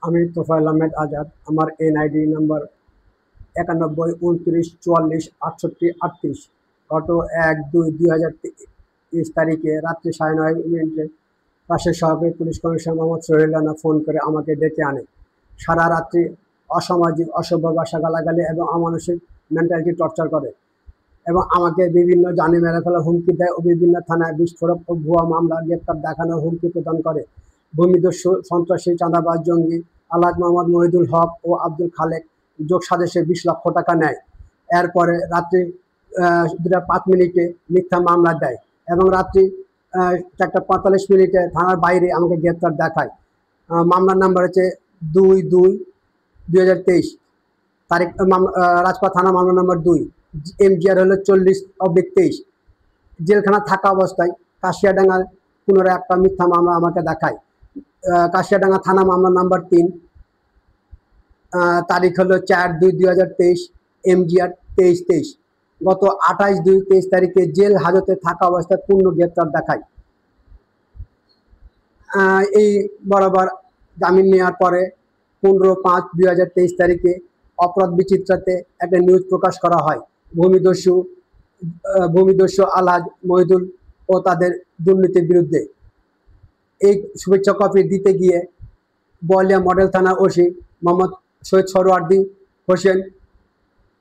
আমি তোফায়েল আহমেদ আজাদ। আমার NID number 91 29 44 68 38। গত 1-2-2023 তারিখে রাত্রি 9:30 পাশের সহকারী police commissioner Mohammad Sohel Rana phone করে আমাকে ডেকে আনে। সারা রাত্রি অসামাজিক অসভ্য ভাষা গালাগালি এবং অমানসিক মেন্টালিটি টর্চার করে এবং আমাকে বিভিন্ন জানে মেরে ফেলার হুমকি দেয় ও বিভিন্ন থানায় বিস্ফোরক ও ভুয়া মামলা গ্রেপ্তার দেখানোর হুমকি প্রদান করে। ভূমিদস্যু সন্ত্রাসী চাঁদাবাজ জঙ্গি আলহাজ মোহাম্মদ মহিদুল হক ও আব্দুল খালেক যোগ সাজেশে 20 লক্ষ টাকা নেয়। এরপরে রাত্রি 2:05 মিথ্যা মামলা দেয় এবং রাত্রি 4:45 থানার বাইরে আমাকে গ্রেপ্তার দেখায়। মামলার নাম্বার হচ্ছে 2-2-2023 তারিখ। রাজপাড়া থানা মামলা নাম্বার 2, MGR হলো 40/23। জেলখানা থাকা অবস্থায় কাশিয়াডাঙ্গা পুনরায় একটা মিথ্যা মামলা আমাকে দেখায়। কাশিয়াডাঙ্গা থানা মামলা নাম্বার 3, তারিখ হলো 4-2-2023, MGR 2323। গত 28-2-23 তারিখে জেল হাজতে থাকা অবস্থায় পূর্ণ গ্রেপ্তার দেখায়। এই বরাবর জামিন নেওয়ার পরে 15-5-2023 তারিখে অপরাধ বিচিত্রাতে একটা নিউজ প্রকাশ করা হয় ভূমিদস্যু আলহাজ মহিদুল ও তাদের দুর্নীতির বিরুদ্ধে। এই শুভেচ্ছা কপি দিতে গিয়ে বোয়ালিয়া মডেল থানার ওসি মোহাম্মদ সৈয়দ সরওয়ার্দী হোসেন,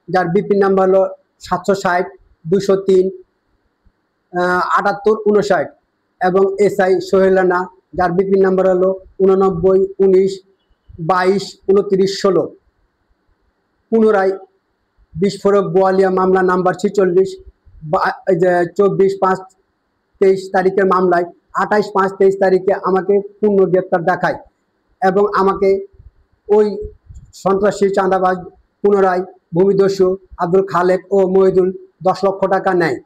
যার বিপি নাম্বার হলো 760-203-78-59, এবং SI সোহেল রানা, যার বিপি নাম্বার হলো 89-19-22-29-16। পুনরায় বিস্ফোরক বোয়ালিয়া মামলা নাম্বার 46-24/5-23 তারিখের মামলায় 28-5-23 তারিখে আমাকে পূর্ণ গ্রেপ্তার দেখায় এবং আমাকে ওই সন্ত্রাসী চাঁদাবাজ পুনরায় ভূমিদস্যু আব্দুল খালেক ও মহিদুল 10 লক্ষ টাকা নেয়।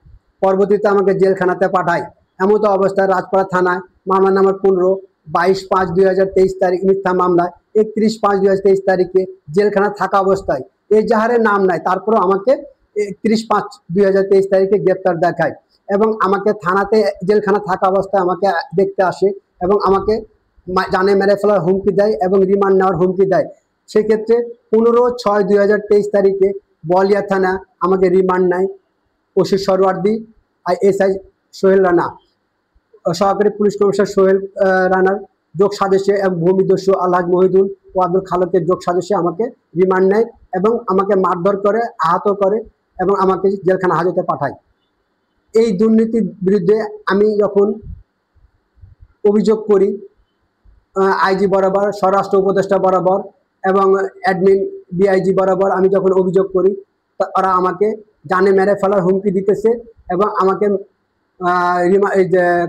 পরবর্তীতে আমাকে জেলখানাতে পাঠায়। এমতো অবস্থায় রাজপাড়া থানায় মামলা নাম্বার 15-22-5-2023 তারিখ মিথ্যা মামলায় 31-5-2023 তারিখে জেলখানা থাকা অবস্থায় এজাহারের নাম নাই, তারপরও আমাকে 31-5-2023 তারিখে গ্রেপ্তার দেখায় এবং আমাকে থানাতে জেলখানা থাকা অবস্থায় আমাকে দেখতে আসে এবং আমাকে জানে মেরে ফেলার হুমকি দেয় এবং রিমান্ড নেওয়ার হুমকি দেয়। সেক্ষেত্রে 15-6-2023 তারিখে বোয়ালিয়া থানা আমাকে রিমান্ড নেয় ওসি সরওয়ার্দী আর SI সোহেল রানা, সহকারী পুলিশ কমিশনার সোহেল রানার যোগ সাজেশে এবং ভূমিদস্যু আলহাজ মহিদুল ও আব্দুল খালেকের যোগ সাজেশে আমাকে রিমান্ড নেয় এবং আমাকে মারধর করে, আহত করে এবং আমাকে জেলখানা হাজতে পাঠায়। এই দুর্নীতির বিরুদ্ধে আমি যখন অভিযোগ করি IG বরাবর, স্বরাষ্ট্র উপদেষ্টা বরাবর এবং অ্যাডমিন DIG বরাবর আমি যখন অভিযোগ করি, ওরা আমাকে জানে মেরে ফেলার হুমকি দিতেছে এবং আমাকে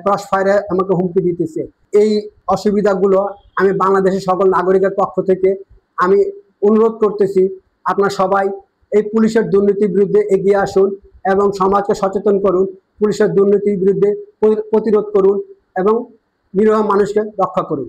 ক্রস ফায়ারে আমাকে হুমকি দিতেছে। এই অসুবিধাগুলো আমি বাংলাদেশের সকল নাগরিকের পক্ষ থেকে আমি অনুরোধ করতেছি, আপনারা সবাই এই পুলিশের দুর্নীতির বিরুদ্ধে এগিয়ে আসুন এবং সমাজকে সচেতন করুন, পুলিশের দুর্নীতির বিরুদ্ধে প্রতিরোধ করুন এবং নিরীহ মানুষকে রক্ষা করুন।